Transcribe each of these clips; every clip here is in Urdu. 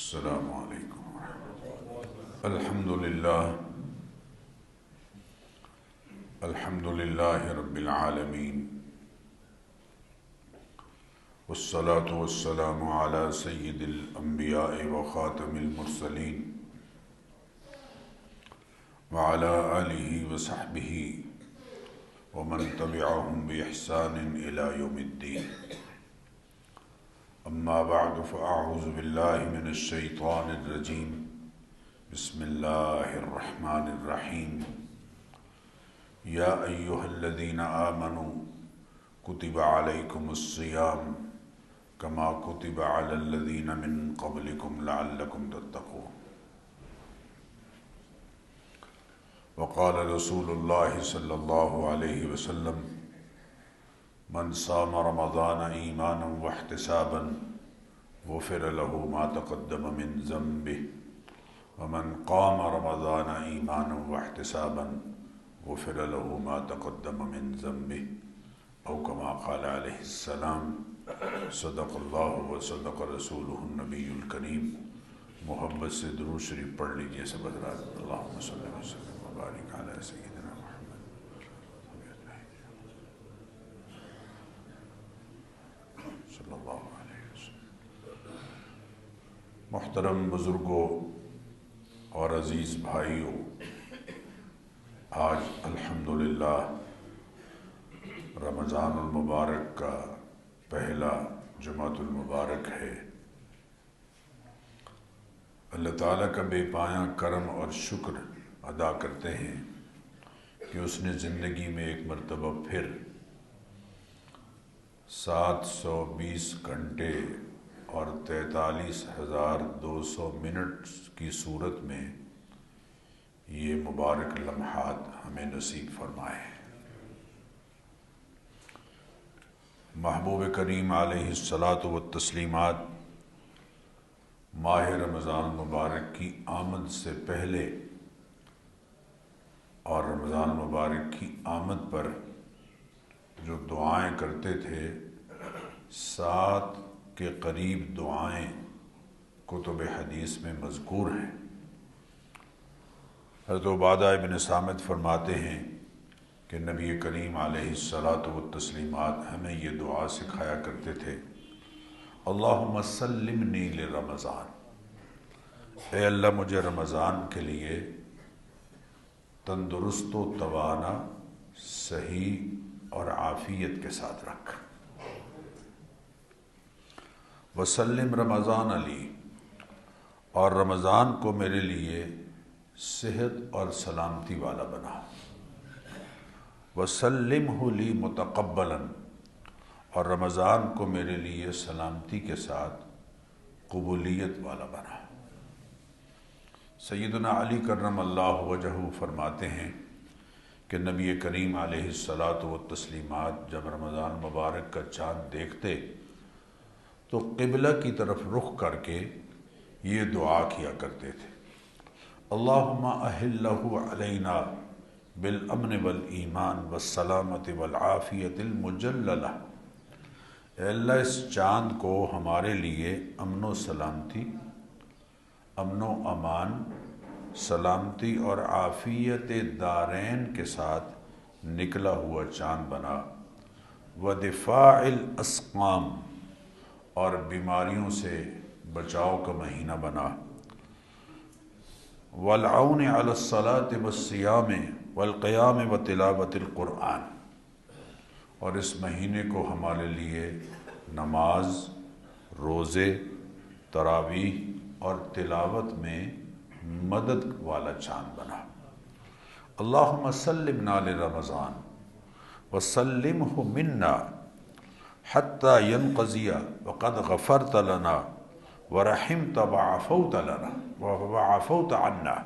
السلام علیکم ورحمۃ اللہ۔ الحمد للہ رب العالمین، والصلاة والسلام علی سید الانبیاء وخاتم المرسلین وعلی آلہ وصحبہ ومن تبعہم بإحسان الی یوم الدین۔ اما بعد فاعوذ باللہ من الشیطان الرجیم، بسم اللہ الرحمن الرحیم۔ یا ایہا الذین آمنوا کتب علیکم الصیام کما کتب علی الذین من قبلکم لعلکم تتقون۔ وقال رسول اللہ صلی اللہ علیہ وسلم: من صام رمضان ایمانا واحتسابا غفر له ما تقدم من ذنبه ومن قام رمضان ایمانا واحتسابا غفر له ما تقدم من ذنبه او كما قال علیہ السلام۔ صدق اللہ وصدق رسولہ النبی الکریم۔ محبت سے درود شریف پڑھ لیجئے سب حضرات۔ اللہم صلی وسلم وبارک علی سیدنا صلی اللہ علیہ وسلم۔ محترم بزرگوں اور عزیز بھائیوں، آج الحمدللہ رمضان المبارک کا پہلا جمعۃ المبارک ہے۔ اللہ تعالیٰ کا بے پایاں کرم اور شکر ادا کرتے ہیں کہ اس نے زندگی میں ایک مرتبہ پھر 720 گھنٹے اور 43,200 منٹ کی صورت میں یہ مبارک لمحات ہمیں نصیب فرمائے ہیں۔ محبوب کریم علیہ الصلاۃ والتسلیمات ماہ رمضان مبارک کی آمد سے پہلے اور رمضان مبارک کی آمد پر جو دعائیں کرتے تھے، 7 کے قریب دعائیں کتب حدیث میں مذکور ہیں۔ حضرت عبادہ ابن صامت فرماتے ہیں کہ نبی کریم علیہ الصلاۃ والتسلیمات ہمیں یہ دعا سکھایا کرتے تھے: اللہم سلمنی لرمضان، اے اللہ مجھے رمضان کے لیے تندرست و توانا، صحیح اور عافیت کے ساتھ رکھ۔ وسلم رمضان علی، اور رمضان کو میرے لیے صحت اور سلامتی والا بنا۔ وسلمہ لی متقبلا، اور رمضان کو میرے لیے سلامتی کے ساتھ قبولیت والا بنا۔ سیدنا علی کرم اللہ وجہہ فرماتے ہیں کہ نبی کریم علیہ الصلاۃ والتسلیمات جب رمضان مبارک کا چاند دیکھتے تو قبلہ کی طرف رخ کر کے یہ دعا کیا کرتے تھے: اللہم اہلہ علینا بالامن والایمان والسلامت والعافیت المجللہ۔ اے اللہ اس چاند کو ہمارے لیے امن و سلامتی، امن و امان، سلامتی اور عافیت دارین کے ساتھ نکلا ہوا چاند بنا۔ ودفاع الاسقام، اور بیماریوں سے بچاؤ کا مہینہ بنا۔ والعون علی الصلاة والصیام والقیام وتلاوت القرآن، اور اس مہینے کو ہمارے لیے نماز، روزے، تراویح اور تلاوت میں مدد والا چاند بنا۔ اللہم سلمنا لرمضان وسلمہ منا حتی ینقضی وقد غفرت لنا ورحمت وعفوت لنا وعفوت عنا۔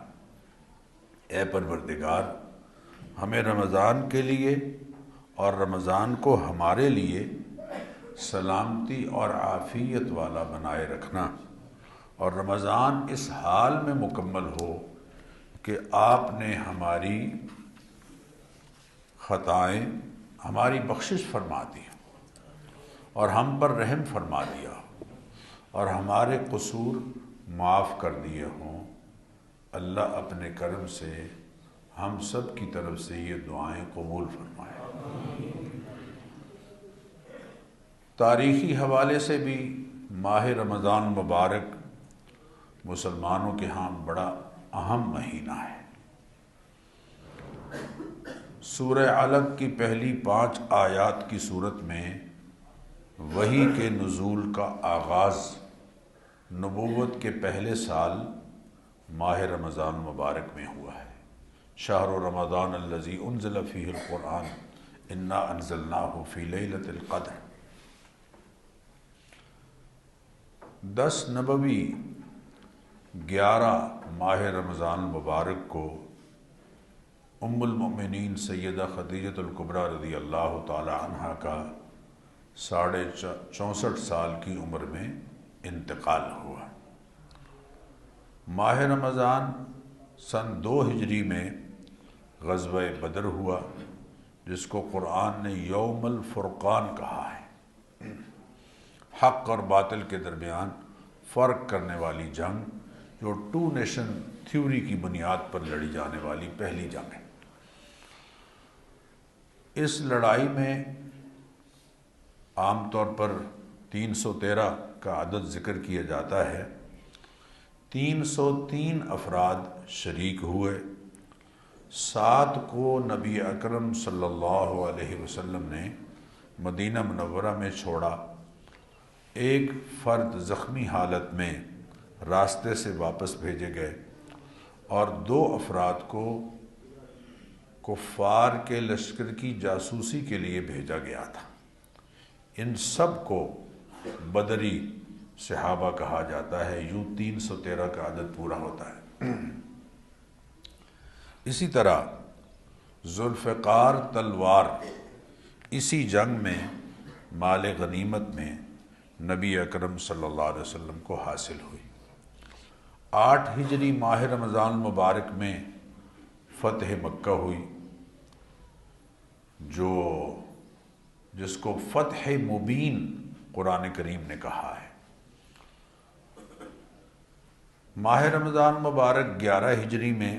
اے پروردگار، ہمیں رمضان کے لیے اور رمضان کو ہمارے لیے سلامتی اور عافیت والا بنائے رکھنا، اور رمضان اس حال میں مکمل ہو کہ آپ نے ہماری خطائیں، ہماری بخشش فرما دی اور ہم پر رحم فرما دیا، اور ہمارے قصور معاف کر دیے ہوں، اللہ اپنے کرم سے ہم سب کی طرف سے یہ دعائیں قبول فرمائے۔ تاریخی حوالے سے بھی ماہ رمضان مبارک مسلمانوں کے ہاں بڑا اہم مہینہ ہے۔ سورہ علق کی پہلی 5 آیات کی صورت میں وحی کے نزول کا آغاز نبوت کے پہلے سال ماہ رمضان مبارک میں ہوا ہے۔ شہر رمضان الذی انزل فیہ القرآن انا انزلناہ فی لیلۃ القدر۔ 10 نبوی 11 ماہ رمضان مبارک کو ام المؤمنین سیدہ خدیجہ الکبریٰ رضی اللہ تعالی عنہا کا 64 سال کی عمر میں انتقال ہوا۔ ماہ رمضان سن 2 ہجری میں غزوہ بدر ہوا، جس کو قرآن نے یوم الفرقان کہا ہے، حق اور باطل کے درمیان فرق کرنے والی جنگ، جو 2 نیشن تھیوری کی بنیاد پر لڑی جانے والی پہلی جنگ ہے۔ اس لڑائی میں عام طور پر 313 کا عدد ذکر کیا جاتا ہے۔ 303 افراد شریک ہوئے۔ 7 کو نبی اکرم صلی اللہ علیہ وسلم نے مدینہ منورہ میں چھوڑا، 1 فرد زخمی حالت میں راستے سے واپس بھیجے گئے، اور 2 افراد کو کفار کے لشکر کی جاسوسی کے لیے بھیجا گیا تھا۔ ان سب کو بدری صحابہ کہا جاتا ہے، یوں 313 کا عدد پورا ہوتا ہے۔ اسی طرح ذوالفقار تلوار اسی جنگ میں مال غنیمت میں نبی اکرم صلی اللہ علیہ وسلم کو حاصل ہوئی۔ 8 ہجری ماہ رمضان مبارک میں فتح مکہ ہوئی، جس کو فتح مبین قرآن کریم نے کہا ہے۔ ماہ رمضان مبارک 11 ہجری میں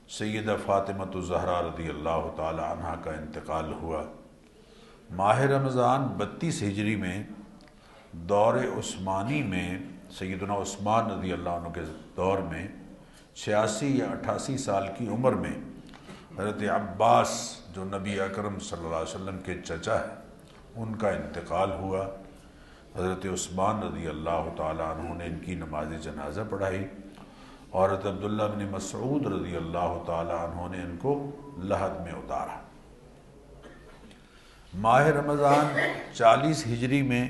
سیدہ فاطمۃ الزہرا رضی اللہ تعالی عنہا کا انتقال ہوا۔ ماہ رمضان 32 ہجری میں دور عثمانی میں سیدنا عثمان رضی اللہ عنہ کے دور میں 86 یا 88 سال کی عمر میں حضرت عباس، جو نبی اکرم صلی اللہ علیہ وسلم کے چچا ہیں، ان کا انتقال ہوا۔ حضرت عثمان رضی اللہ تعالی عنہ نے ان کی نماز جنازہ پڑھائی، اور حضرت عبداللہ بن مسعود رضی اللہ تعالی عنہ نے ان کو لحد میں اتارا۔ ماہ رمضان 40 ہجری میں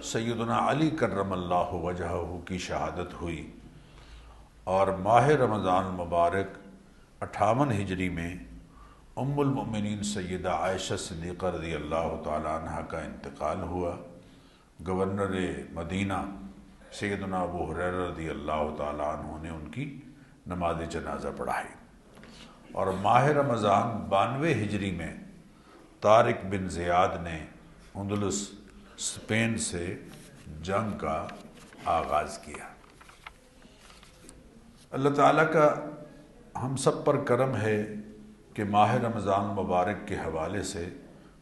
سیدنا علی کرم اللہ وجہہ کی شہادت ہوئی، اور ماہ رمضان مبارک 58 ہجری میں ام المؤمنین سیدہ عائشہ صدیقہ رضی اللہ تعالی عنہ کا انتقال ہوا۔ گورنر مدینہ سیدنا ابو ہریرہ رضی اللہ تعالی عنہ نے ان کی نماز جنازہ پڑھائی۔ اور ماہ رمضان 92 ہجری میں طارق بن زیاد نے اندلس اسپین سے جنگ کا آغاز کیا۔ اللہ تعالیٰ کا ہم سب پر کرم ہے کہ ماہ رمضان مبارک کے حوالے سے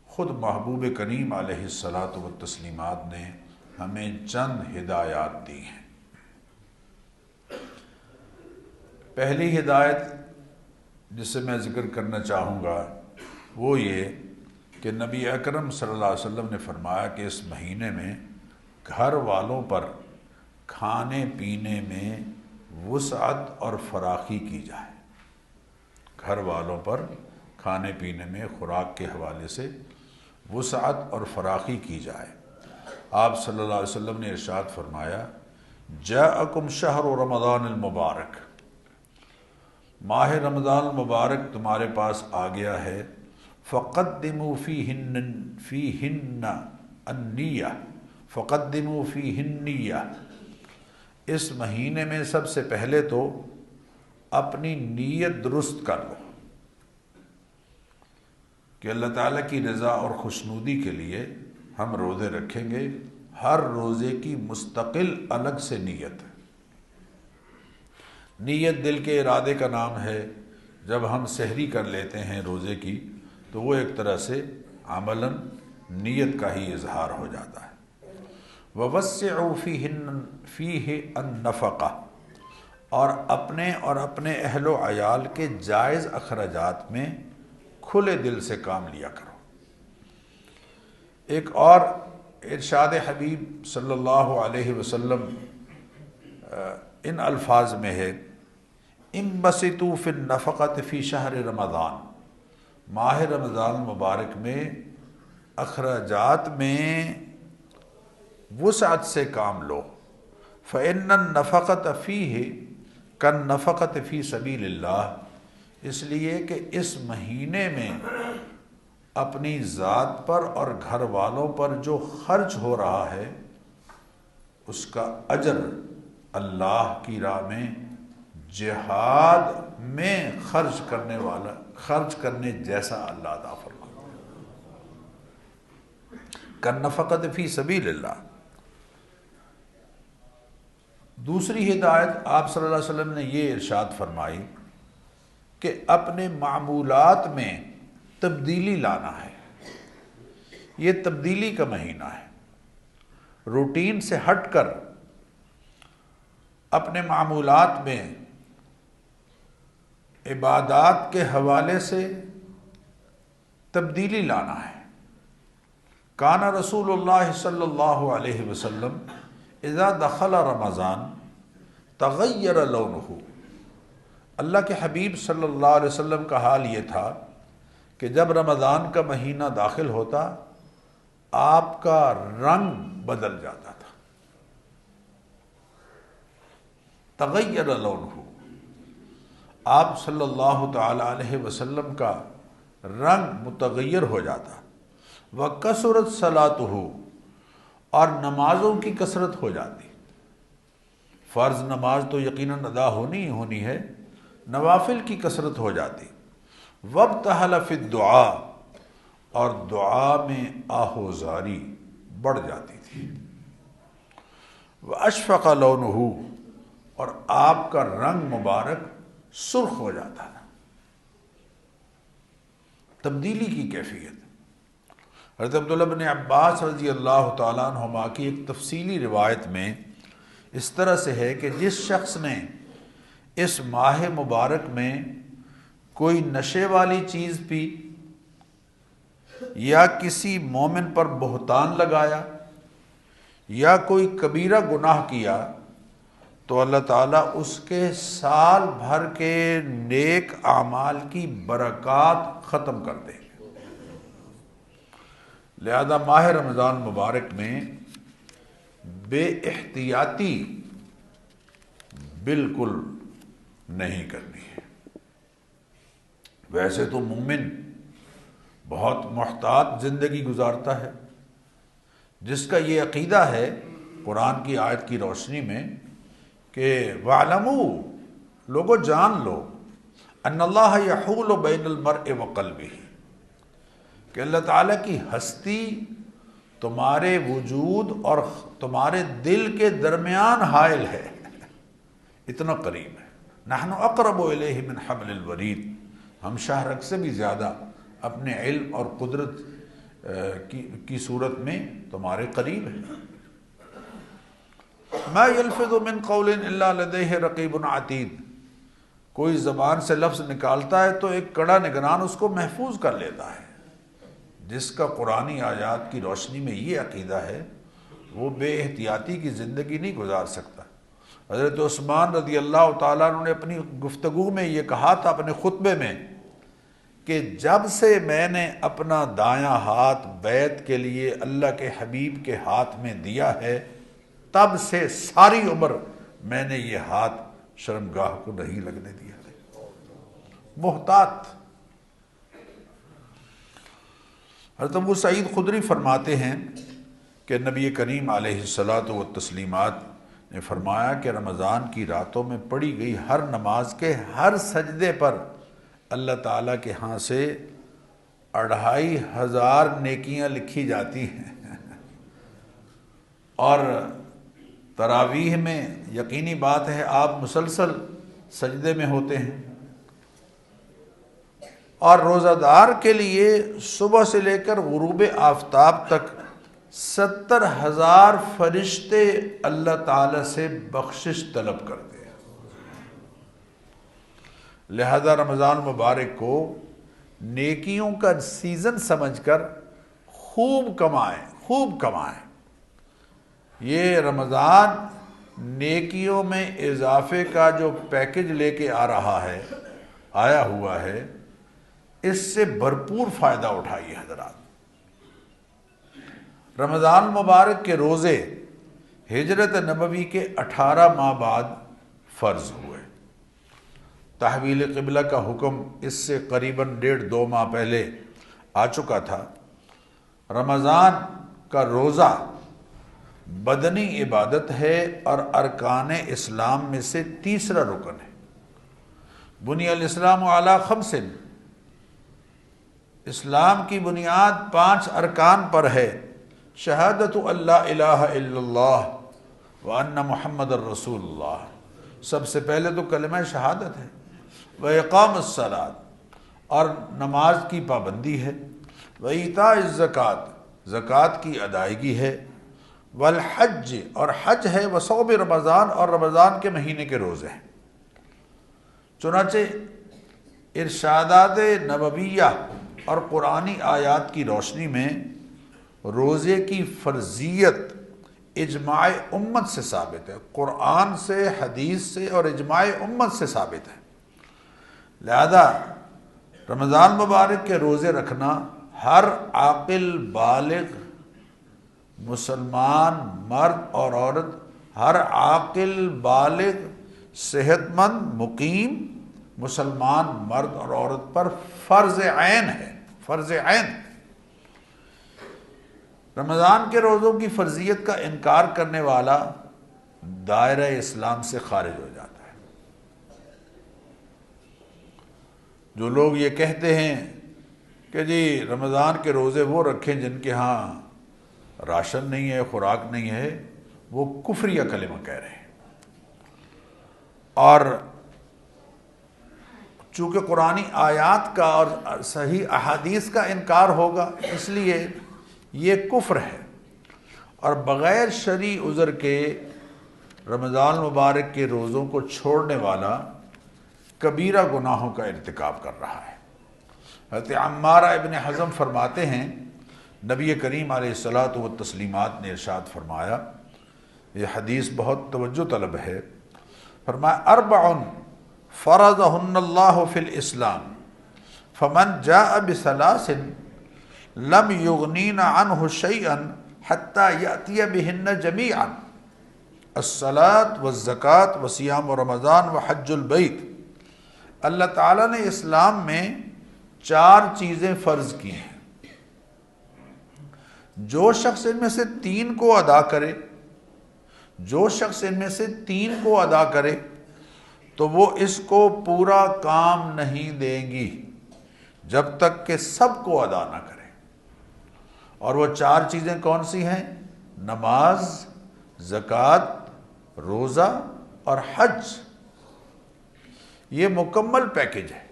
خود محبوب کریم علیہ الصلاۃ والتسلیمات نے ہمیں چند ہدایات دی ہیں۔ پہلی ہدایت جسے میں ذکر کرنا چاہوں گا وہ یہ کہ نبی اکرم صلی اللہ علیہ وسلم نے فرمایا کہ اس مہینے میں گھر والوں پر کھانے پینے میں وسعت اور فراخی کی جائے۔ گھر والوں پر کھانے پینے میں خوراک کے حوالے سے وسعت اور فراخی کی جائے۔ آپ صلی اللہ علیہ وسلم نے ارشاد فرمایا، جاءکم شہر رمضان المبارک، ماہ رمضان مبارک تمہارے پاس آ گیا ہے، فقدموا فیہن النیہ، فقدموا فیہن نیہ، اس مہینے میں سب سے پہلے تو اپنی نیت درست کر لو کہ اللہ تعالیٰ کی رضا اور خوشنودی کے لیے ہم روزے رکھیں گے۔ ہر روزے کی مستقل الگ سے نیت ہے، نیت دل کے ارادے کا نام ہے. جب ہم سحری کر لیتے ہیں روزے کی تو وہ ایک طرح سے عملاً نیت کا ہی اظہار ہو جاتا ہے. وَوَسِّعُوا فِيهِ النَّفَقَةَ، اور اپنے اہل و عیال کے جائز اخراجات میں کھلے دل سے کام لیا کرو. ایک اور ارشاد حبیب صلی اللہ علیہ وسلم ان الفاظ میں ہے: انبسطوا فی النفقۃ فی شہر رمضان. ماہ رمضان مبارک میں اخراجات میں وسعت سے کام لو. فإن النفقۃ فیہ کالنفقۃ فی سبیل اللہ، اس لیے کہ اس مہینے میں اپنی ذات پر اور گھر والوں پر جو خرچ ہو رہا ہے اس کا اجر اللہ کی راہ میں جہاد میں خرچ کرنے جیسا اللہ عطا فرماتا ہے. کالنفقۃ فی سبیل اللہ. دوسری ہدایت آپ صلی اللہ علیہ وسلم نے یہ ارشاد فرمائی کہ اپنے معمولات میں تبدیلی لانا ہے. یہ تبدیلی کا مہینہ ہے. روٹین سے ہٹ کر اپنے معمولات میں عبادات کے حوالے سے تبدیلی لانا ہے. کان رسول اللہ صلی اللہ علیہ وسلم اذا دخل رمضان تغیر لونہ. اللہ کے حبیب صلی اللہ علیہ وسلم کا حال یہ تھا کہ جب رمضان کا مہینہ داخل ہوتا آپ کا رنگ بدل جاتا تھا. تغیر لونہ، آپ صلی اللہ تعالی علیہ وسلم کا رنگ متغیر ہو جاتا. وَكَثُرَتْ صَلَاتُهُ، اور نمازوں کی کثرت ہو جاتی. فرض نماز تو یقیناً ادا ہونی ہی ہونی ہے، نوافل کی کثرت ہو جاتی. وَابْتَحَلَ فِي الدُّعَاء، اور دعا میں آہوزاری بڑھ جاتی تھی. وَأَشْفَقَ لَوْنُهُ، اور آپ کا رنگ مبارک سرخ ہو جاتا تھا. تبدیلی کی کیفیت. حضرت عبداللہ بن عباس رضی اللہ تعالیٰ عنہما کی ایک تفصیلی روایت میں اس طرح سے ہے کہ جس شخص نے اس ماہ مبارک میں کوئی نشے والی چیز پی یا کسی مومن پر بہتان لگایا یا کوئی کبیرہ گناہ کیا تو اللہ تعالیٰ اس کے سال بھر کے نیک اعمال کی برکات ختم کر دے. لہذا ماہ رمضان مبارک میں بے احتیاطی بالکل نہیں کرنی ہے. ویسے تو مومن بہت محتاط زندگی گزارتا ہے، جس کا یہ عقیدہ ہے قرآن کی آیت کی روشنی میں کہ وَاعْلَمُوا، لوگو جان لو، ان اللہ یحول بین المرء وقلبہ، کہ اللہ تعالیٰ کی ہستی تمہارے وجود اور تمہارے دل کے درمیان حائل ہے، اتنا قریب ہے. نحن اقرب الیہ من حبل الورید، ہم شاہ رگ سے بھی زیادہ اپنے علم اور قدرت کی صورت میں تمہارے قریب ہے. ما یلفظ من قول الا لدیہ رقیب عتید، کوئی زبان سے لفظ نکالتا ہے تو ایک کڑا نگران اس کو محفوظ کر لیتا ہے. جس کا قرآنی آیات کی روشنی میں یہ عقیدہ ہے وہ بے احتیاطی کی زندگی نہیں گزار سکتا. حضرت عثمان رضی اللہ تعالیٰ عنہ نے اپنی گفتگو میں یہ کہا تھا اپنے خطبے میں کہ جب سے میں نے اپنا دایاں ہاتھ بیعت کے لیے اللہ کے حبیب کے ہاتھ میں دیا ہے تب سے ساری عمر میں نے یہ ہاتھ شرمگاہ کو نہیں لگنے دیا. محتاط. حضرت ابو سعید خدری فرماتے ہیں کہ نبی کریم علیہ الصلاۃ والتسلیمات نے فرمایا کہ رمضان کی راتوں میں پڑھی گئی ہر نماز کے ہر سجدے پر اللہ تعالیٰ کے ہاں سے 2500 نیکیاں لکھی جاتی ہیں. اور تراویح میں یقینی بات ہے آپ مسلسل سجدے میں ہوتے ہیں، اور روزہ دار کے لیے صبح سے لے کر غروب آفتاب تک 70,000 فرشتے اللہ تعالی سے بخشش طلب کرتے ہیں۔ لہذا رمضان مبارک کو نیکیوں کا سیزن سمجھ کر خوب کمائیں، خوب کمائیں۔ یہ رمضان نیکیوں میں اضافے کا جو پیکج لے کے آیا ہوا ہے، اس سے بھرپور فائدہ اٹھائیے حضرات۔ رمضان مبارک کے روزے ہجرت نبوی کے 18 ماہ بعد فرض ہوئے۔ تحویل قبلہ کا حکم اس سے قریباً 1.5-2 ماہ پہلے آ چکا تھا۔ رمضان کا روزہ بدنی عبادت ہے اور ارکان اسلام میں سے تیسرا رکن ہے۔ بنی الاسلام علی 5، اسلام کی بنیاد 5 ارکان پر ہے۔ شہادت اللہ الہ الا اللہ وان محمد الرسول اللہ، سب سے پہلے تو کلمہ شہادت ہے، واقام الصلاۃ، اور نماز کی پابندی ہے، وایتاء الزکوٰۃ، زکوٰۃ کی ادائیگی ہے، والحج، اور حج ہے، وصوم رمضان، اور رمضان کے مہینے کے روزے ہیں۔ چنانچہ ارشادات نبویہ اور قرآنی آیات کی روشنی میں روزے کی فرضیت اجماع امت سے ثابت ہے، قرآن سے، حدیث سے اور اجماع امت سے ثابت ہے۔ لہذا رمضان مبارک کے روزے رکھنا ہر عاقل بالغ مسلمان مرد اور عورت، ہر عاقل بالغ صحت مند مقیم مسلمان مرد اور عورت پر فرض عین ہے، فرض عین۔ رمضان کے روزوں کی فرضیت کا انکار کرنے والا دائرہ اسلام سے خارج ہو جاتا ہے۔ جو لوگ یہ کہتے ہیں کہ جی رمضان کے روزے وہ رکھیں جن کے ہاں راشن نہیں ہے، خوراک نہیں ہے، وہ کفریہ کلمہ کہہ رہے ہیں۔ اور چونکہ قرآنی آیات کا اور صحیح احادیث کا انکار ہوگا، اس لیے یہ کفر ہے، اور بغیر شرعی عذر کے رمضان مبارک کے روزوں کو چھوڑنے والا کبیرہ گناہوں کا ارتکاب کر رہا ہے۔ حضرت عمارہ ابن حزم فرماتے ہیں، نبی کریم علیہ الصلاۃ والتسلیمات نے ارشاد فرمایا، یہ حدیث بہت توجہ طلب ہے، فرمایا اربع فرضہن اللہ فی الاسلام فمن جاء بثلاث لم یغنین عنہ شیئا حتی یأتی بہن جمیعا، الصلاۃ والزکوٰۃ وصیام رمضان وحج البیت۔ اللہ تعالیٰ نے اسلام میں 4 چیزیں فرض کی ہیں، جو شخص ان میں سے 3 کو ادا کرے، جو شخص ان میں سے 3 کو ادا کرے تو وہ اس کو پورا کام نہیں دیں گی جب تک کہ سب کو ادا نہ کرے۔ اور وہ 4 چیزیں کون سی ہیں؟ نماز، زکوٰۃ، روزہ اور حج۔ یہ مکمل پیکج ہے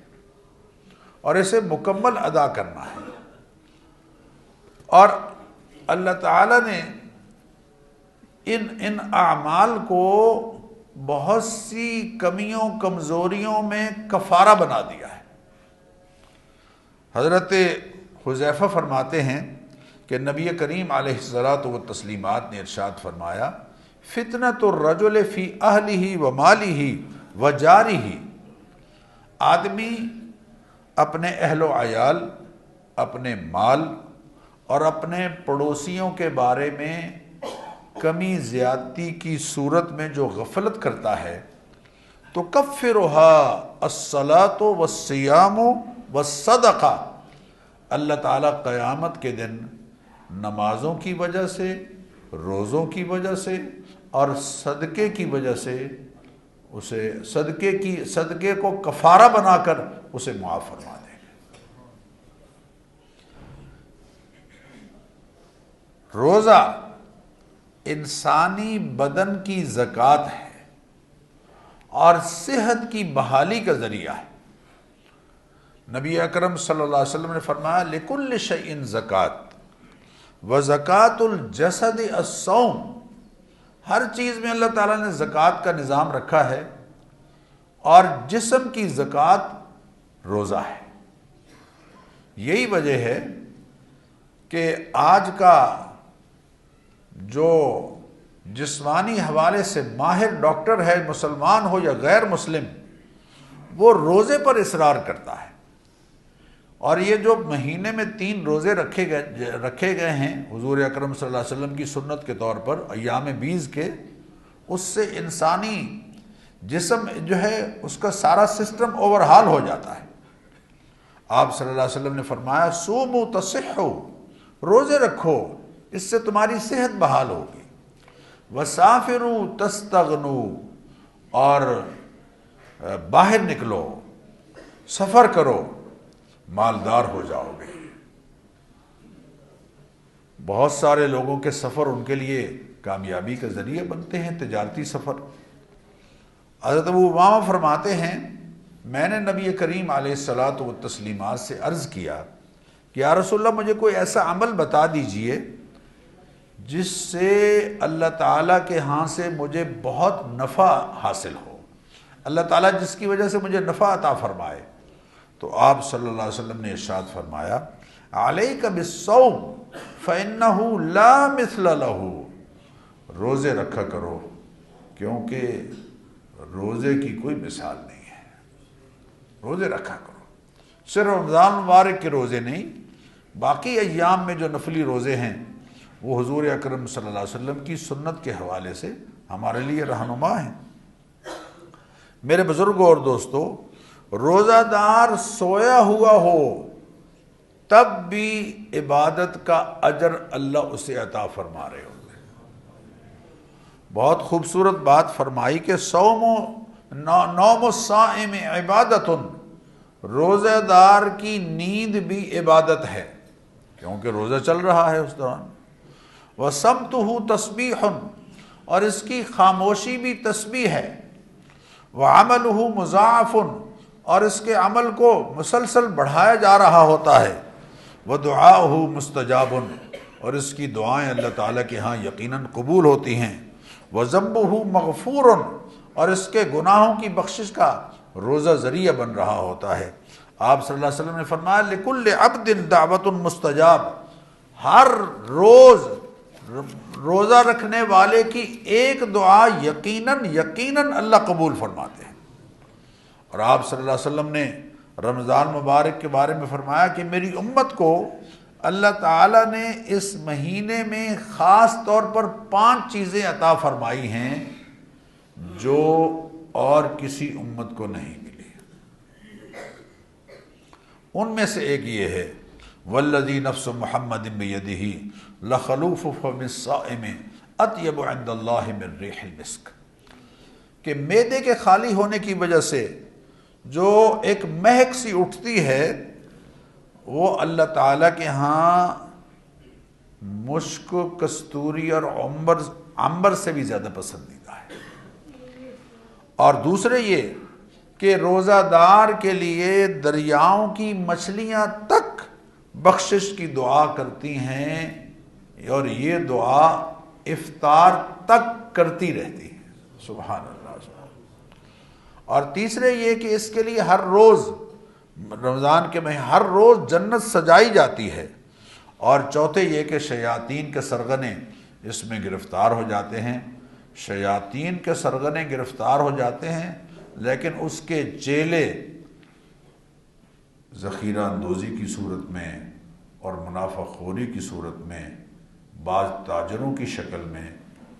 اور اسے مکمل ادا کرنا ہے۔ اور اللہ تعالیٰ نے ان اعمال کو بہت سی کمیوں کمزوریوں میں کفارہ بنا دیا ہے۔ حضرت حذیفہ فرماتے ہیں کہ نبی کریم علیہ الصلاۃ والتسلیمات نے ارشاد فرمایا، فتنۃ الرجل فی اہلہ و مالہ و جارہ، آدمی اپنے اہل و عیال، اپنے مال اور اپنے پڑوسیوں کے بارے میں کمی زیادتی کی صورت میں جو غفلت کرتا ہے تو تکفرها الصلاۃ والصیام والصدقہ، اللہ تعالیٰ قیامت کے دن نمازوں کی وجہ سے، روزوں کی وجہ سے اور صدقے کی وجہ سے اسے صدقے کو کفارہ بنا کر اسے معاف فرما دے گا۔ روزہ انسانی بدن کی زکوٰۃ ہے اور صحت کی بحالی کا ذریعہ ہے۔ نبی اکرم صلی اللہ علیہ وسلم نے فرمایا لِكُلِّ شَيْءٍ زکوٰۃ وَزَکَاةُ الْجَسَدِ الصَّوْمُ، ہر چیز میں اللہ تعالیٰ نے زکوٰۃ کا نظام رکھا ہے، اور جسم کی زکوٰۃ روزہ ہے۔ یہی وجہ ہے کہ آج کا جو جسمانی حوالے سے ماہر ڈاکٹر ہے، مسلمان ہو یا غیر مسلم، وہ روزے پر اصرار کرتا ہے۔ اور یہ جو مہینے میں 3 روزے رکھے گئے ہیں حضور اکرم صلی اللہ علیہ وسلم کی سنت کے طور پر ایام بیز کے، اس سے انسانی جسم جو ہے اس کا سارا سسٹم اوورہال ہو جاتا ہے۔ آپ صلی اللہ علیہ وسلم نے فرمایا صوموا تصحوا، روزے رکھو، اس سے تمہاری صحت بحال ہوگی۔ وسافروا تستغنوا، اور باہر نکلو، سفر کرو، مالدار ہو جاؤ گے۔ بہت سارے لوگوں کے سفر ان کے لیے کامیابی کا ذریعہ بنتے ہیں، تجارتی سفر۔ حضرت ابو امامہ فرماتے ہیں میں نے نبی کریم علیہ الصلاۃ والتسلیمات سے عرض کیا کہ یا رسول اللہ مجھے کوئی ایسا عمل بتا دیجئے جس سے اللہ تعالیٰ کے ہاں سے مجھے بہت نفع حاصل ہو، اللہ تعالیٰ جس کی وجہ سے مجھے نفع عطا فرمائے۔ تو آپ صلی اللہ علیہ وسلم نے ارشاد فرمایا علیک بالصوم فإنہ لا مثل لہ، روزے رکھا کرو کیونکہ روزے کی کوئی مثال نہیں ہے، روزے رکھا کرو۔ صرف رمضان مبارک کے روزے نہیں، باقی ایام میں جو نفلی روزے ہیں وہ حضور اکرم صلی اللہ علیہ وسلم کی سنت کے حوالے سے ہمارے لیے رہنما ہیں۔ میرے بزرگوں اور دوستو، روزہ دار سویا ہوا ہو تب بھی عبادت کا اجر اللہ اسے عطا فرما رہے ہوتے ہیں۔ بہت خوبصورت بات فرمائی کہ نوم الصائم عبادت، روزہ دار کی نیند بھی عبادت ہے کیونکہ روزہ چل رہا ہے اس دوران۔ وصمتہ تسبیح، اور اس کی خاموشی بھی تسبیح ہے۔ وعملہ مضاعف، اور اس کے عمل کو مسلسل بڑھایا جا رہا ہوتا ہے۔ ودعاؤہ مستجاب، اور اس کی دعائیں اللہ تعالیٰ کے ہاں یقیناً قبول ہوتی ہیں۔ وذنبہ مغفور، اور اس کے گناہوں کی بخشش کا روزہ ذریعہ بن رہا ہوتا ہے۔ آپ صلی اللہ علیہ وسلم نے فرمایا لکل عبد دعوت مستجاب، ہر روز روزہ رکھنے والے کی ایک دعا یقیناً اللہ قبول فرماتے ہیں۔ اور آپ صلی اللہ علیہ وسلم نے رمضان مبارک کے بارے میں فرمایا کہ میری امت کو اللہ تعالیٰ نے اس مہینے میں خاص طور پر 5 چیزیں عطا فرمائی ہیں جو اور کسی امت کو نہیں ملی۔ ان میں سے ایک یہ ہے والذی نفس محمد بیدہ لخلوف فم الصائم اطیب عند اللہ من ریح المسک، کہ معدے کے خالی ہونے کی وجہ سے جو ایک مہک سی اٹھتی ہے وہ اللہ تعالیٰ کے ہاں مشک، کستوری اور عنبر سے بھی زیادہ پسندیدہ ہے۔ اور دوسرے یہ کہ روزہ دار کے لیے دریاؤں کی مچھلیاں تک بخشش کی دعا کرتی ہیں، اور یہ دعا افطار تک کرتی رہتی ہے۔ سبحان اللہ۔ اور تیسرے یہ کہ اس کے لیے ہر روز رمضان کے مہینے ہر روز جنت سجائی جاتی ہے۔ اور چوتھے یہ کہ شیاطین کے سرغنے اس میں گرفتار ہو جاتے ہیں، شیاطین کے سرغنے گرفتار ہو جاتے ہیں، لیکن اس کے چیلے ذخیرہ اندوزی کی صورت میں اور منافع خوری کی صورت میں، بعض تاجروں کی شکل میں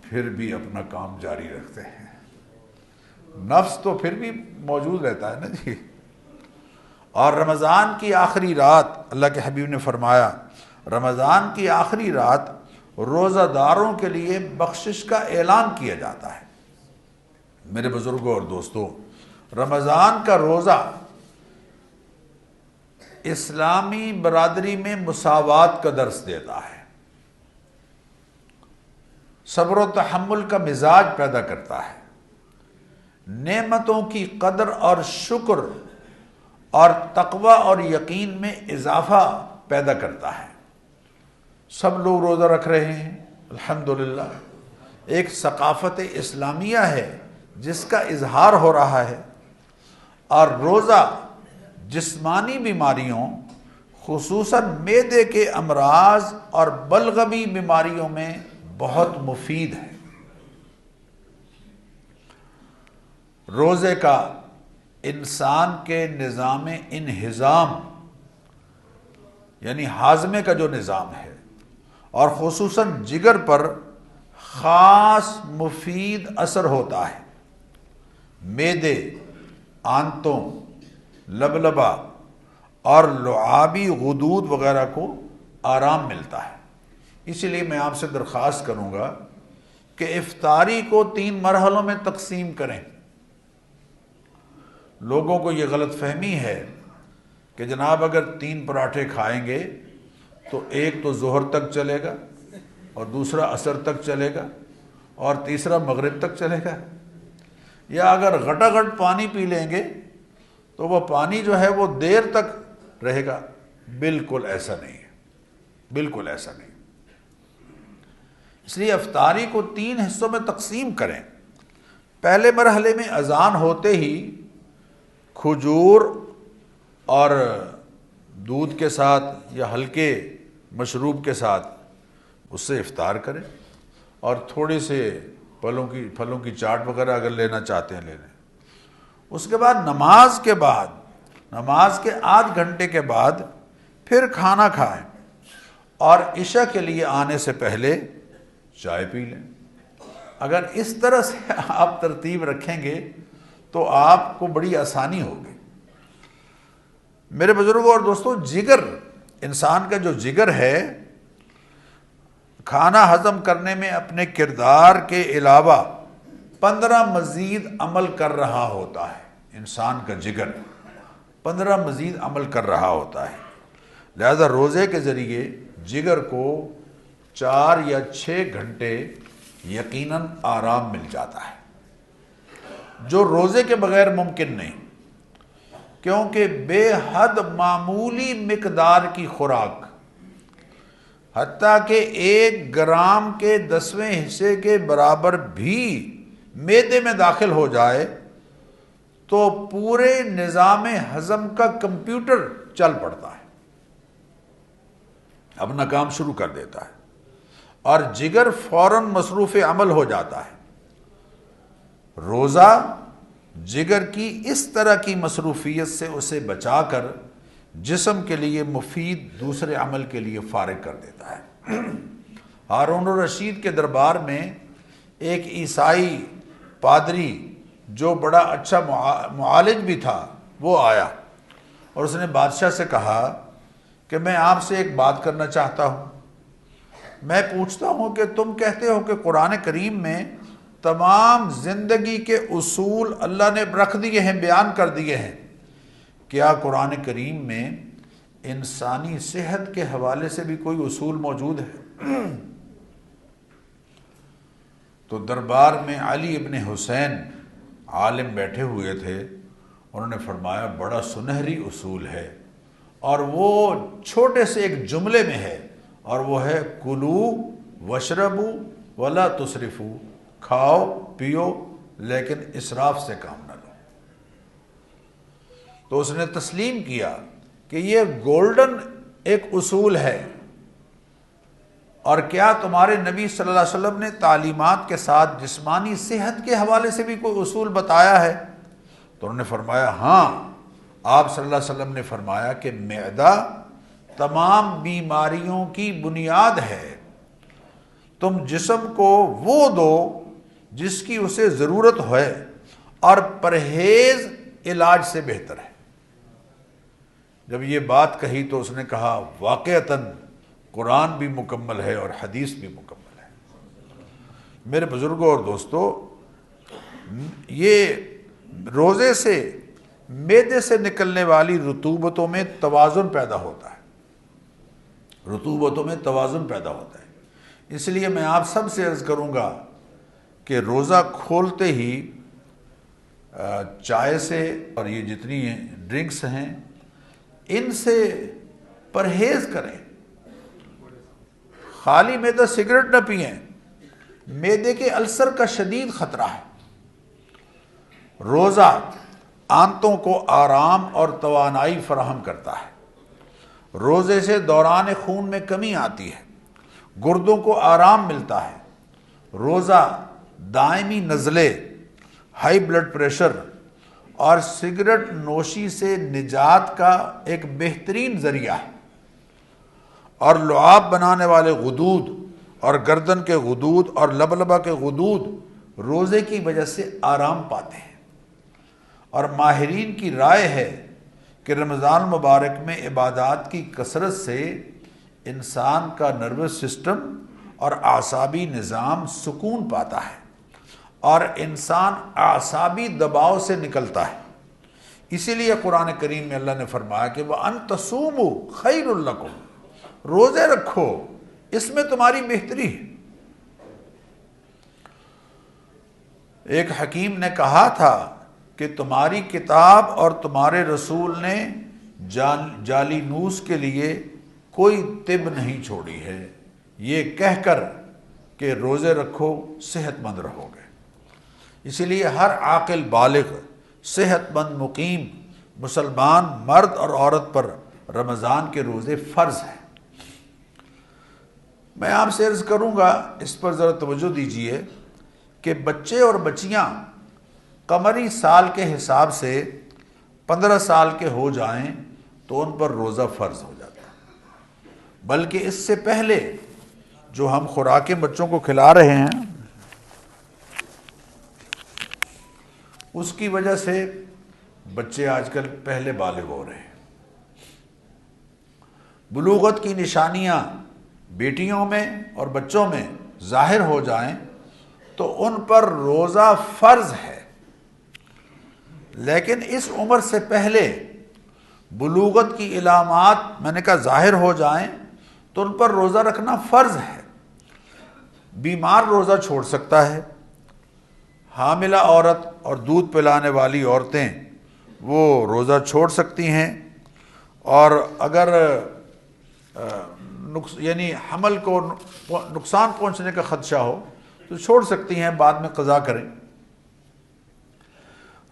پھر بھی اپنا کام جاری رکھتے ہیں۔ نفس تو پھر بھی موجود رہتا ہے نا جی۔ اور رمضان کی آخری رات، اللہ کے حبیب نے فرمایا رمضان کی آخری رات روزہ داروں کے لیے بخشش کا اعلان کیا جاتا ہے۔ میرے بزرگوں اور دوستوں، رمضان کا روزہ اسلامی برادری میں مساوات کا درس دیتا ہے، صبر و تحمل کا مزاج پیدا کرتا ہے، نعمتوں کی قدر اور شکر اور تقوی اور یقین میں اضافہ پیدا کرتا ہے۔ سب لوگ روزہ رکھ رہے ہیں، الحمدللہ، ایک ثقافت اسلامیہ ہے جس کا اظہار ہو رہا ہے، اور روزہ جسمانی بیماریوں خصوصاً معدے کے امراض اور بلغمی بیماریوں میں بہت مفید ہے۔ روزے کا انسان کے نظام انہضام یعنی ہاضمے کا جو نظام ہے اور خصوصاً جگر پر خاص مفید اثر ہوتا ہے۔ معدے، آنتوں، لبلبہ اور لعابی غدود وغیرہ کو آرام ملتا ہے۔ اسی لیے میں آپ سے درخواست کروں گا کہ افطاری کو 3 مرحلوں میں تقسیم کریں۔ لوگوں کو یہ غلط فہمی ہے کہ جناب اگر 3 پراٹھے کھائیں گے تو ایک تو ظہر تک چلے گا اور دوسرا عصر تک چلے گا اور تیسرا مغرب تک چلے گا، یا اگر گھٹا گھٹ پانی پی لیں گے تو وہ پانی جو ہے وہ دیر تک رہے گا۔ بالکل ایسا نہیں ہے، بالکل ایسا نہیں۔ اس لیے افطاری کو 3 حصوں میں تقسیم کریں۔ پہلے مرحلے میں اذان ہوتے ہی کھجور اور دودھ کے ساتھ یا ہلکے مشروب کے ساتھ اس سے افطار کریں، اور تھوڑے سے پھلوں کی چاٹ وغیرہ اگر لینا چاہتے ہیں لے لیں۔ اس کے بعد نماز کے آدھ گھنٹے کے بعد پھر کھانا کھائیں، اور عشاء کے لیے آنے سے پہلے چائے پی لیں۔ اگر اس طرح سے آپ ترتیب رکھیں گے تو آپ کو بڑی آسانی ہوگی۔ میرے بزرگوں اور دوستوں، جگر، انسان کا جو جگر ہے، کھانا ہضم کرنے میں اپنے کردار کے علاوہ 15 مزید عمل کر رہا ہوتا ہے۔ انسان کا جگر 15 مزید عمل کر رہا ہوتا ہے، لہذا روزے کے ذریعے جگر کو 4 یا 6 گھنٹے یقیناً آرام مل جاتا ہے، جو روزے کے بغیر ممکن نہیں، کیونکہ بے حد معمولی مقدار کی خوراک، حتیٰ کہ 1 گرام کے 10ویں حصے کے برابر بھی معدے میں داخل ہو جائے تو پورے نظام ہضم کا کمپیوٹر چل پڑتا ہے، اپنا کام شروع کر دیتا ہے، اور جگر فوراً مصروف عمل ہو جاتا ہے۔ روزہ جگر کی اس طرح کی مصروفیت سے اسے بچا کر جسم کے لیے مفید دوسرے عمل کے لیے فارغ کر دیتا ہے۔ ہارون الرشید کے دربار میں ایک عیسائی پادری جو بڑا اچھا معالج بھی تھا، وہ آیا اور اس نے بادشاہ سے کہا کہ میں آپ سے ایک بات کرنا چاہتا ہوں۔ میں پوچھتا ہوں کہ تم کہتے ہو کہ قرآن کریم میں تمام زندگی کے اصول اللہ نے رکھ دیے ہیں، بیان کر دیے ہیں، کیا قرآن کریم میں انسانی صحت کے حوالے سے بھی کوئی اصول موجود ہے؟ تو دربار میں علی ابن حسین عالم بیٹھے ہوئے تھے، انہوں نے فرمایا بڑا سنہری اصول ہے، اور وہ چھوٹے سے ایک جملے میں ہے، اور وہ ہے کلو وشربو ولا تسرفو، کھاؤ پیو لیکن اسراف سے کام نہ لو۔ تو اس نے تسلیم کیا کہ یہ گولڈن ایک اصول ہے، اور کیا تمہارے نبی صلی اللہ علیہ وسلم نے تعلیمات کے ساتھ جسمانی صحت کے حوالے سے بھی کوئی اصول بتایا ہے؟ تو انہوں نے فرمایا ہاں، آپ صلی اللہ علیہ وسلم نے فرمایا کہ معدہ تمام بیماریوں کی بنیاد ہے، تم جسم کو وہ دو جس کی اسے ضرورت ہے، اور پرہیز علاج سے بہتر ہے۔ جب یہ بات کہی تو اس نے کہا واقعتاً قرآن بھی مکمل ہے اور حدیث بھی مکمل ہے۔ میرے بزرگوں اور دوستو، یہ روزے سے معدے سے نکلنے والی رطوبتوں میں توازن پیدا ہوتا ہے، رطوبتوں میں توازن پیدا ہوتا ہے۔ اس لیے میں آپ سب سے عرض کروں گا کہ روزہ کھولتے ہی چائے سے اور یہ جتنی ڈرنکس ہیں ان سے پرہیز کریں، خالی معدہ سگریٹ نہ پئیں، معدے کے السر کا شدید خطرہ ہے۔ روزہ آنتوں کو آرام اور توانائی فراہم کرتا ہے، روزے سے دوران خون میں کمی آتی ہے، گردوں کو آرام ملتا ہے۔ روزہ دائمی نزلے، ہائی بلڈ پریشر اور سگریٹ نوشی سے نجات کا ایک بہترین ذریعہ ہے، اور لعاب بنانے والے غدود اور گردن کے غدود اور لبلبہ کے غدود روزے کی وجہ سے آرام پاتے ہیں۔ اور ماہرین کی رائے ہے کہ رمضان مبارک میں عبادات کی کثرت سے انسان کا نروس سسٹم اور اعصابی نظام سکون پاتا ہے اور انسان اعصابی دباؤ سے نکلتا ہے۔ اسی لیے قرآن کریم میں اللہ نے فرمایا کہ وَأَن تَصُومُوا خَيْرٌ لَكُمْ، روزے رکھو، اس میں تمہاری بہتری ہے۔ ایک حکیم نے کہا تھا کہ تمہاری کتاب اور تمہارے رسول نے جعلی نوس کے لیے کوئی طب نہیں چھوڑی ہے، یہ کہہ کر کہ روزے رکھو صحت مند رہو گے۔ اسی لیے ہر عاقل بالغ صحت مند مقیم مسلمان مرد اور عورت پر رمضان کے روزے فرض ہیں۔ میں آپ سے عرض کروں گا، اس پر ذرا توجہ دیجئے کہ بچے اور بچیاں قمری سال کے حساب سے 15 سال کے ہو جائیں تو ان پر روزہ فرض ہو جاتا ہے، بلکہ اس سے پہلے جو ہم خوراکیں بچوں کو کھلا رہے ہیں اس کی وجہ سے بچے آج کل پہلے بالغ ہو رہے ہیں۔ بلوغت کی نشانیاں بیٹیوں میں اور بچوں میں ظاہر ہو جائیں تو ان پر روزہ فرض ہے، لیکن اس عمر سے پہلے بلوغت کی علامات میں نے کہا ظاہر ہو جائیں تو ان پر روزہ رکھنا فرض ہے۔ بیمار روزہ چھوڑ سکتا ہے، حاملہ عورت اور دودھ پلانے والی عورتیں وہ روزہ چھوڑ سکتی ہیں، اور اگر یعنی حمل کو نقصان پہنچنے کا خدشہ ہو تو چھوڑ سکتی ہیں، بعد میں قضا کریں۔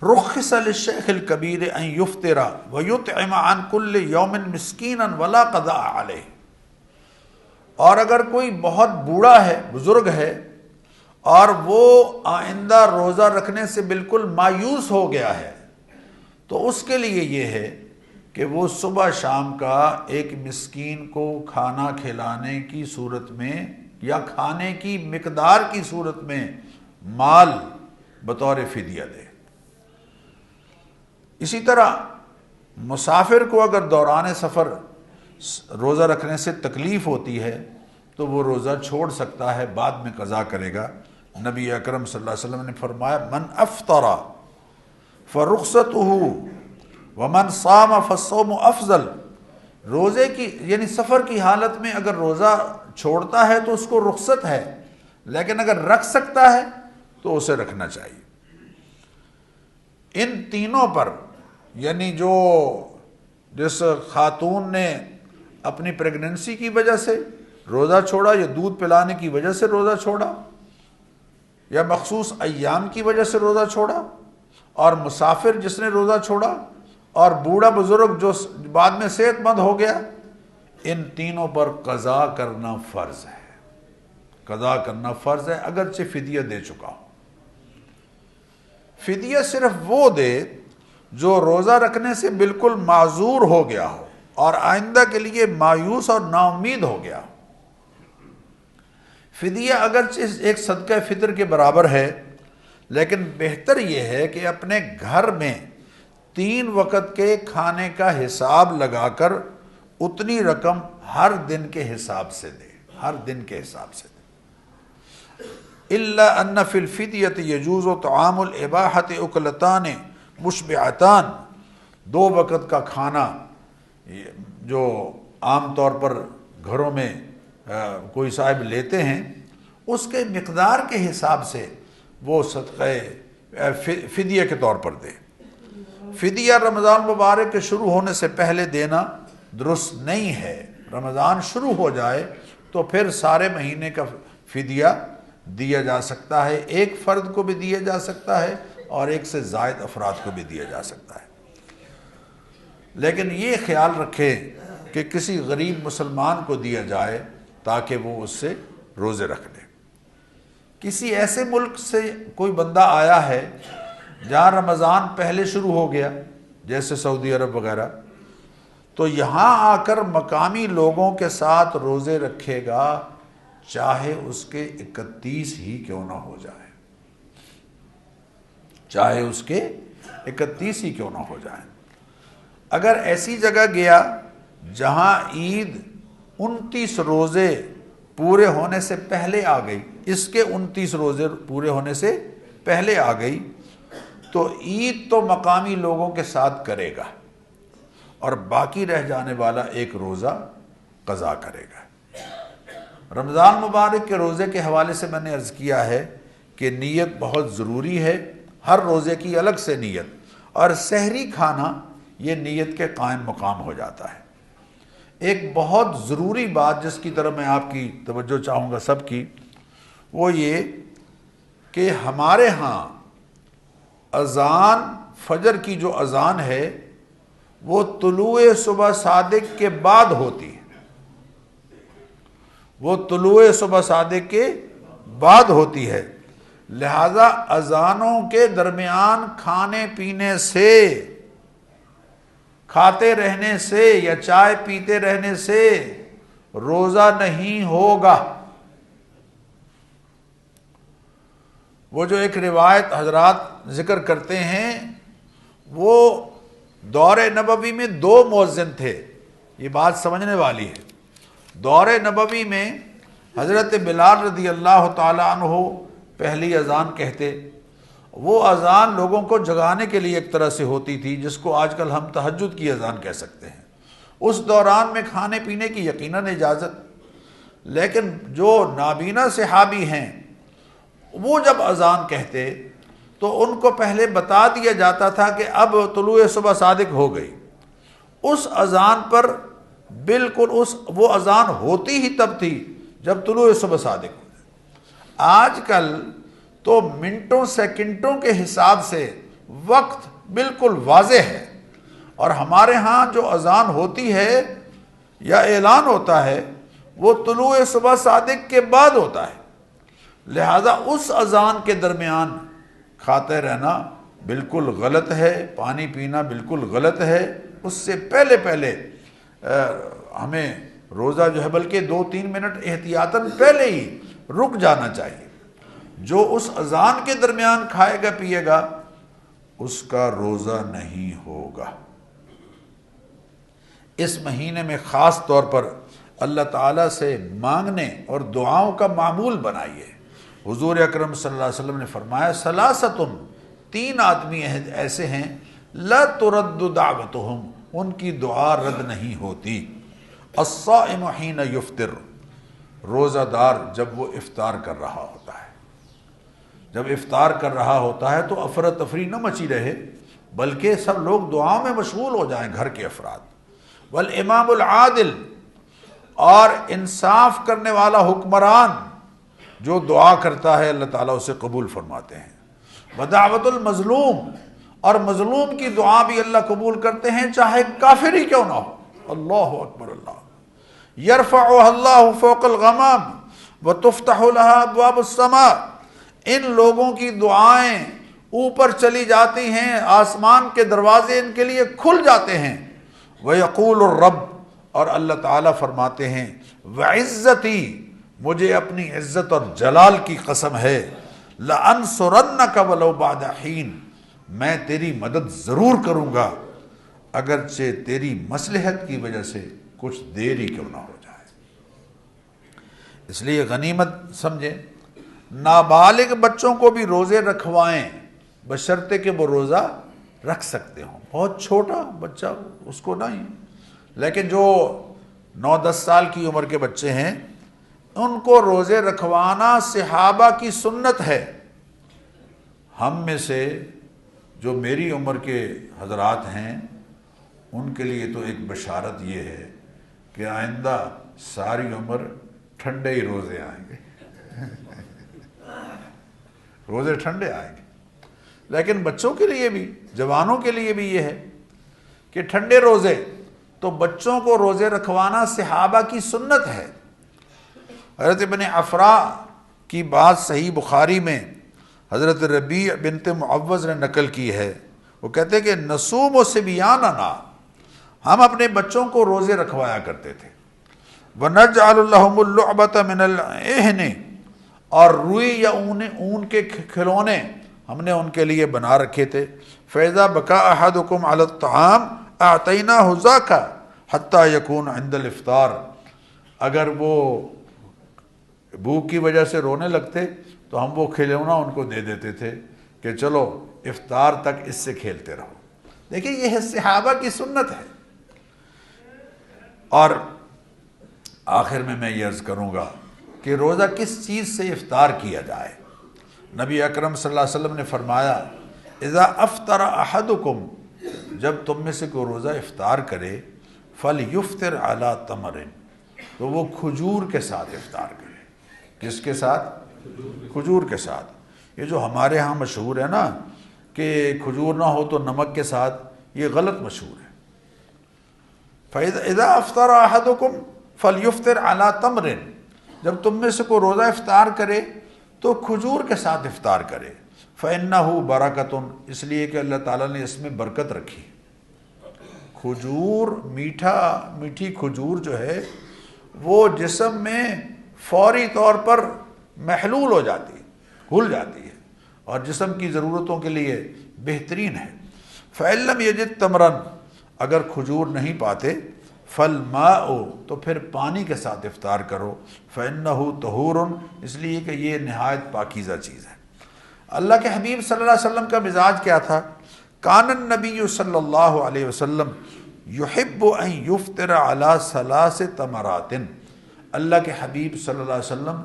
رخص للشیخ الکبیر ان یفطر ویطعم عن کل یوم مسکینا ولا قضاء علیہ، اور اگر کوئی بہت بوڑھا ہے، بزرگ ہے، اور وہ آئندہ روزہ رکھنے سے بالکل مایوس ہو گیا ہے تو اس کے لیے یہ ہے کہ وہ صبح شام کا ایک مسکین کو کھانا کھلانے کی صورت میں یا کھانے کی مقدار کی صورت میں مال بطور فدیہ دے۔ اسی طرح مسافر کو اگر دوران سفر روزہ رکھنے سے تکلیف ہوتی ہے تو وہ روزہ چھوڑ سکتا ہے، بعد میں قضا کرے گا۔ نبی اکرم صلی اللہ علیہ وسلم نے فرمایا من افطر فرخصتہ ومن صام فالصوم افضل، روزے کی یعنی سفر کی حالت میں اگر روزہ چھوڑتا ہے تو اس کو رخصت ہے، لیکن اگر رکھ سکتا ہے تو اسے رکھنا چاہیے۔ ان تینوں پر یعنی جو جس خاتون نے اپنی پریگننسی کی وجہ سے روزہ چھوڑا یا دودھ پلانے کی وجہ سے روزہ چھوڑا یا مخصوص ایام کی وجہ سے روزہ چھوڑا، اور مسافر جس نے روزہ چھوڑا، اور بوڑھا بزرگ جو بعد میں صحت مند ہو گیا، ان تینوں پر قضا کرنا فرض ہے۔ قضا کرنا فرض ہے اگرچہ فدیہ دے چکا ہو۔ فدیہ صرف وہ دے جو روزہ رکھنے سے بالکل معذور ہو گیا ہو اور آئندہ کے لیے مایوس اور نا امید ہو گیا ہو۔ فدیہ اگرچہ ایک صدقہ فطر کے برابر ہے، لیکن بہتر یہ ہے کہ اپنے گھر میں 3 وقت کے کھانے کا حساب لگا کر اتنی رقم ہر دن کے حساب سے دے، ہر دن کے حساب سے دے۔ الا ان فی الفدیۃ یجوز طعام الاباحۃ اکلتان مشبعتان، 2 وقت کا کھانا جو عام طور پر گھروں میں کوئی صاحب لیتے ہیں، اس کے مقدار کے حساب سے وہ صدقہ فدیہ کے طور پر دے۔ فدیہ رمضان مبارک کے شروع ہونے سے پہلے دینا درست نہیں ہے۔ رمضان شروع ہو جائے تو پھر سارے مہینے کا فدیہ دیا جا سکتا ہے، ایک فرد کو بھی دیا جا سکتا ہے اور ایک سے زائد افراد کو بھی دیا جا سکتا ہے۔ لیکن یہ خیال رکھے کہ کسی غریب مسلمان کو دیا جائے تاکہ وہ اس سے روزے رکھ لے۔ کسی ایسے ملک سے کوئی بندہ آیا ہے جہاں رمضان پہلے شروع ہو گیا، جیسے سعودی عرب وغیرہ، تو یہاں آ کر مقامی لوگوں کے ساتھ روزے رکھے گا، چاہے اس کے 31 ہی کیوں نہ ہو جائے، چاہے اس کے 31 ہی کیوں نہ ہو جائے۔ اگر ایسی جگہ گیا جہاں عید 29 روزے پورے ہونے سے پہلے آ گئی، اس کے 29 روزے پورے ہونے سے پہلے آ گئی، تو عید تو مقامی لوگوں کے ساتھ کرے گا اور باقی رہ جانے والا ایک روزہ قضا کرے گا۔ رمضان مبارک کے روزے کے حوالے سے میں نے عرض کیا ہے کہ نیت بہت ضروری ہے، ہر روزے کی الگ سے نیت، اور سحری کھانا یہ نیت کے قائم مقام ہو جاتا ہے۔ ایک بہت ضروری بات جس کی طرف میں آپ کی توجہ چاہوں گا سب کی، وہ یہ کہ ہمارے ہاں اذان فجر کی جو اذان ہے وہ طلوع صبح صادق کے بعد ہوتی ہے، وہ طلوع صبح صادق کے بعد ہوتی ہے، لہذا اذانوں کے درمیان کھانے پینے سے، کھاتے رہنے سے یا چائے پیتے رہنے سے روزہ نہیں ہوگا۔ وہ جو ایک روایت حضرات ذکر کرتے ہیں، وہ دور نبوی میں 2 مؤذن تھے، یہ بات سمجھنے والی ہے۔ دور نبوی میں حضرت بلال رضی اللہ تعالی عنہ پہلی اذان کہتے، وہ اذان لوگوں کو جگانے کے لیے ایک طرح سے ہوتی تھی، جس کو آج کل ہم تہجد کی اذان کہہ سکتے ہیں۔ اس دوران میں کھانے پینے کی یقیناً اجازت، لیکن جو نابینا صحابی ہیں وہ جب اذان کہتے تو ان کو پہلے بتا دیا جاتا تھا کہ اب طلوع صبح صادق ہو گئی۔ اس اذان پر بالکل وہ اذان ہوتی ہی تب تھی جب طلوع صبح صادق ہو۔ آج کل تو منٹوں سیکنڈوں کے حساب سے وقت بالکل واضح ہے، اور ہمارے ہاں جو اذان ہوتی ہے یا اعلان ہوتا ہے وہ طلوع صبح صادق کے بعد ہوتا ہے، لہذا اس اذان کے درمیان کھاتے رہنا بالکل غلط ہے، پانی پینا بالکل غلط ہے۔ اس سے پہلے ہمیں روزہ جو ہے بلکہ 2-3 منٹ احتیاطاً پہلے ہی رک جانا چاہیے۔ جو اس اذان کے درمیان کھائے گا پیے گا اس کا روزہ نہیں ہوگا۔ اس مہینے میں خاص طور پر اللہ تعالیٰ سے مانگنے اور دعاؤں کا معمول بنائیے۔ حضور اکرم صلی اللہ علیہ وسلم نے فرمایا، ثلاثۃ، 3 آدمی ایسے ہیں لا ترد دعوتہم، ان کی دعا رد نہیں ہوتی۔ الصائم حین یفطر، روزہ دار جب وہ افطار کر رہا ہوتا ہے، جب افطار کر رہا ہوتا ہے تو افراتفری نہ مچی رہے، بلکہ سب لوگ دعاؤں میں مشغول ہو جائیں، گھر کے افراد۔ والامام العادل، اور انصاف کرنے والا حکمران جو دعا کرتا ہے اللہ تعالیٰ اسے قبول فرماتے ہیں۔ ودعوت المظلوم، اور مظلوم کی دعا بھی اللہ قبول کرتے ہیں چاہے کافر ہی کیوں نہ ہو۔ اللہ اکبر، اللہ یرفعها اللہ فوق الغمام وتفتح لها ابواب السماء، ان لوگوں کی دعائیں اوپر چلی جاتی ہیں، آسمان کے دروازے ان کے لیے کھل جاتے ہیں۔ ویقول الرب، اور اللہ تعالیٰ فرماتے ہیں، وعزتی، مجھے اپنی عزت اور جلال کی قسم ہے، لَأَنصُرَنَّكَ وَلَوْ بَعْدَ حِينٍ، میں تیری مدد ضرور کروں گا اگرچہ تیری مصلحت کی وجہ سے کچھ دیر ہی کیوں نہ ہو جائے۔ اس لیے غنیمت سمجھیں، نابالغ بچوں کو بھی روزے رکھوائیں بشرطے کہ وہ روزہ رکھ سکتے ہوں۔ بہت چھوٹا بچہ اس کو نہیں، لیکن جو 9-10 سال کی عمر کے بچے ہیں ان کو روزے رکھوانا صحابہ کی سنت ہے۔ ہم میں سے جو میری عمر کے حضرات ہیں ان کے لیے تو ایک بشارت یہ ہے کہ آئندہ ساری عمر ٹھنڈے ہی روزے آئیں گے روزے ٹھنڈے آئیں گے۔ لیکن بچوں کے لیے بھی، جوانوں کے لیے بھی یہ ہے کہ ٹھنڈے روزے، تو بچوں کو روزے رکھوانا صحابہ کی سنت ہے۔ حضرت ابن افرا کی بات صحیح بخاری میں حضرت ربیع بنت معوذ نے نقل کی ہے، وہ کہتے ہیں کہ نصوم و صبیاننا، ہم اپنے بچوں کو روزے رکھوایا کرتے تھے۔ وَنَجْعَلُ لَهُمُ اللُّعْبَةَ مِنَ الْعِهْنِ، اور روئی یا اون کے کھلونے ہم نے ان کے لیے بنا رکھے تھے۔ فَإِذَا بَكَى أَحَدُكُمْ عَلَى الطَّعَامِ أَعْطَيْنَاهُ ذَاكَ حَتَّى يَكُونَ عِنْدَ الْإِفْطَارِ، اگر وہ بھوک کی وجہ سے رونے لگتے تو ہم وہ کھلونا ان کو دے دیتے تھے کہ چلو افطار تک اس سے کھیلتے رہو۔ دیکھیں یہ ہے صحابہ کی سنت ہے۔ اور آخر میں یہ عرض کروں گا کہ روزہ کس چیز سے افطار کیا جائے۔ نبی اکرم صلی اللہ علیہ وسلم نے فرمایا اذا افطر احدکم، جب تم میں سے کوئی روزہ افطار کرے، فلیفطر علی تمر، تو وہ کھجور کے ساتھ افطار کرے۔ کس کے ساتھ؟ کھجور کے ساتھ۔ یہ جو ہمارے ہاں مشہور ہے نا کہ کھجور نہ ہو تو نمک کے ساتھ، یہ غلط مشہور ہے۔ فَإِذَا أَفْطَرَ أَحَدُكُمْ فَلْيُفْطِرْ عَلَى تَمْرٍ، جب تم میں سے کوئی روزہ افطار کرے تو کھجور کے ساتھ افطار کرے۔ فَإِنَّهُ بَرَكَةٌ، اس لیے کہ اللہ تعالیٰ نے اس میں برکت رکھی۔ کھجور، میٹھی کھجور جو ہے وہ جسم میں فوری طور پر محلول ہو جاتی ہے، گھل جاتی ہے، اور جسم کی ضرورتوں کے لیے بہترین ہے۔ فَإِن لَّمْ يَجِدْ تَمْرًا، اگر کھجور نہیں پاتے، فَالْمَاءُ، تو پھر پانی کے ساتھ افطار کرو۔ فَإِنَّهُ طَهُورٌ، اس لیے کہ یہ نہایت پاکیزہ چیز ہے۔ اللہ کے حبیب صلی اللہ علیہ وسلم کا مزاج کیا تھا؟ کان النبی صلی اللہ علیہ وسلم یحب ان یفطر علی ثلاث تمرات، اللہ کے حبیب صلی اللہ علیہ وسلم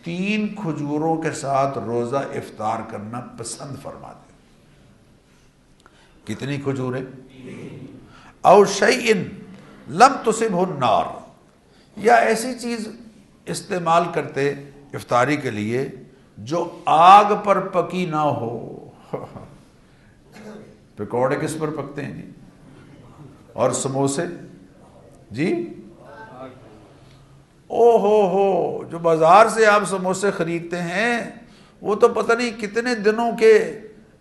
3 کھجوروں کے ساتھ روزہ افطار کرنا پسند فرماتے۔ کتنی کھجوریں؟ او شیء لم تصبہ النار، یا ایسی چیز استعمال کرتے افطاری کے لیے جو آگ پر پکی نہ ہو۔ پکوڑے کس پر پکتے ہیں جی؟ اور سموسے جی؟ او ہو، جو بازار سے آپ سموسے خریدتے ہیں وہ تو پتہ نہیں کتنے دنوں کے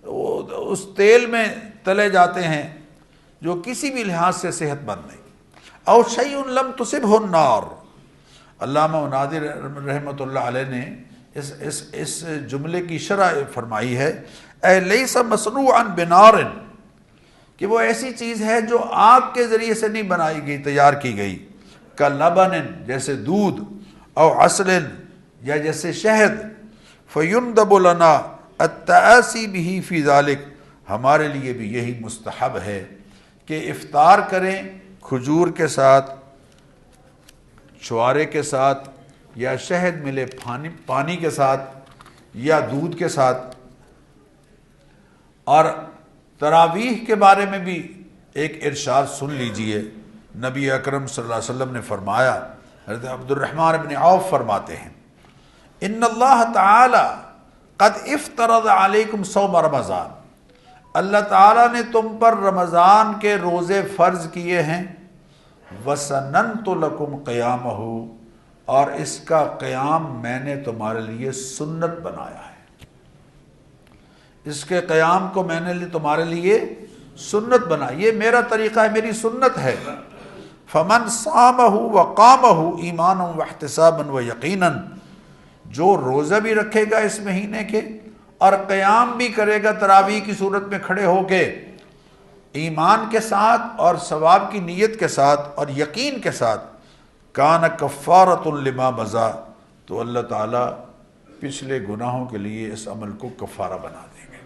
اس تیل میں تلے جاتے ہیں جو کسی بھی لحاظ سے صحت مند نہیں۔ او شیء لم تصبہ النار، علامہ ناظر رحمۃ اللہ علیہ نے اس جملے کی شرح فرمائی ہے، اے لیس مصنوعا بنار، کہ وہ ایسی چیز ہے جو آگ کے ذریعے سے نہیں بنائی گئی، تیار کی گئی، کا لبن، جیسے دودھ، او عسل، یا جیسے شہد، فیندب لنا التآسی بہ فی ذلک، ہمارے لیے بھی یہی مستحب ہے کہ افطار کریں کھجور کے ساتھ، چھوارے کے ساتھ، یا شہد ملے پانی کے ساتھ، یا دودھ کے ساتھ۔ اور تراویح کے بارے میں بھی ایک ارشاد سن لیجئے، نبی اکرم صلی اللہ علیہ وسلم نے فرمایا، حضرت عبد الرحمن بن عوف فرماتے ہیں، ان اللہ تعالی قد افترض علیکم صوم رمضان، اللہ تعالیٰ نے تم پر رمضان کے روزے فرض کیے ہیں، وَسَنَنْتُ لَكُمْ قِيَامَهُ، اور اس کا قیام میں نے تمہارے لیے سنت بنایا ہے، اس کے قیام کو میں نے تمہارے لیے سنت بنایا، یہ میرا طریقہ ہے، میری سنت ہے۔ فَمَنْ صَامَهُ وَقَامَهُ ایمانا وَاحْتِسَابًا وَيَقِينًا، جو روزہ بھی رکھے گا اس مہینے کے اور قیام بھی کرے گا تراویح کی صورت میں کھڑے ہو کے، ایمان کے ساتھ اور ثواب کی نیت کے ساتھ اور یقین کے ساتھ، کان کفارۃ لما مضی، تو اللہ تعالیٰ پچھلے گناہوں کے لیے اس عمل کو کفارہ بنا دیں گے۔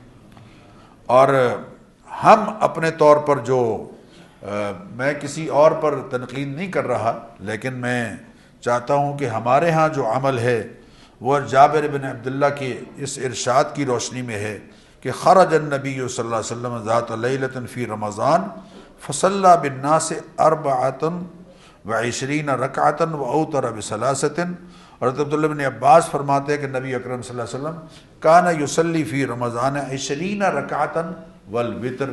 اور ہم اپنے طور پر جو میں کسی اور پر تنقید نہیں کر رہا، لیکن میں چاہتا ہوں کہ ہمارے ہاں جو عمل ہے وہ جابر بن عبداللہ کی اس ارشاد کی روشنی میں ہے کہ خرج النبی صلی اللہ علیہ وسلم ذات لیلۃ فی رمضان فصلی بالناس 24 رکعۃ واوتر بثلاثۃ۔ حضرت عبداللہ بن عباس فرماتے ہیں کہ نبی اکرم صلی اللہ علیہ وسلم کان یصلی فی رمضان 20 رکعۃ والوتر،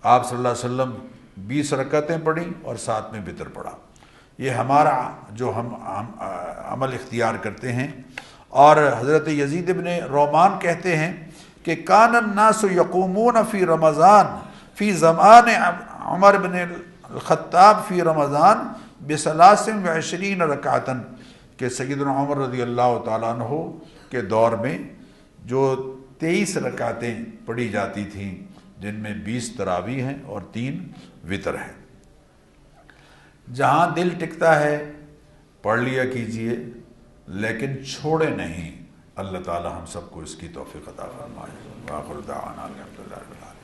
آپ صلی اللہ علیہ وسلم 20 رکعتیں پڑھیں اور ساتھ میں وتر پڑھا۔ یہ ہمارا جو ہم عمل اختیار کرتے ہیں۔ اور حضرت یزید بن رومان کہتے ہیں کہ کان الناس یقومون فی رمضان فی زمان عمر بن الخطاب فی رمضان ب23 رکعۃ، کہ سیدنا عمر رضی اللہ تعالیٰ عنہ کے دور میں جو 23 رکعتیں پڑھی جاتی تھیں، جن میں 20 تراویح ہیں اور 3 وتر ہیں۔ جہاں دل ٹکتا ہے پڑھ لیا کیجئے، لیکن چھوڑے نہیں۔ اللہ تعالی ہم سب کو اس کی توفیق عطا فرمائے۔ وآخر دعوانا الحمدللہ رب العالمین۔